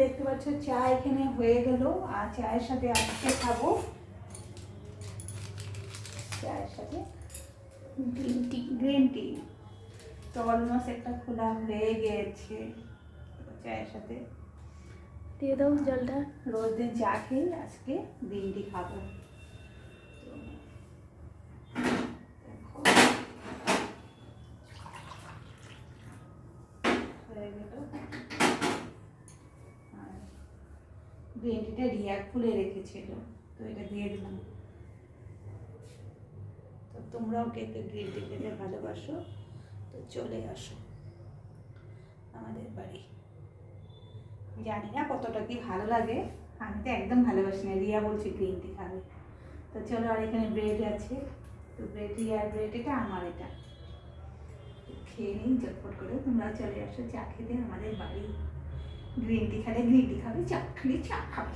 দেখতে পাচ্ছ চা এখানে হয়ে গেল, আর চায়ের সাথে আজকে খাবো চায়ের সাথে গ্রিন টি। তো অলমোস্ট একটা খোলা হয়ে গেছে। চায়ের সাথে দিয়ে দাও জলটা। রোজ দিন চা খেয়ে আজকে গ্রিন টি খাবো। গ্রিন টিটা রিয়া খুলে রেখেছিল, তো এটা দিয়ে দিলাম। তো তোমরাও কে কে গ্রিন টি খেতে ভালোবাসো তো চলে আসো আমাদের বাড়ি। জানি না কতটা কি ভালো লাগে, আমি তো একদম ভালোবাসি না, রিয়া বলছে গ্রিন টি খাবে। তো চলো, আর এখানে ব্রেড আছে, তো ব্রেড রিয়ার ব্রেড, এটা আমার, এটা খেয়ে নিই চটপট করে। তোমরা চলে আসো চা খেতে আমাদের বাড়ি। গ্রিন টি খেলে গ্রিন টি খাবে, চা খেলে চা খাবে।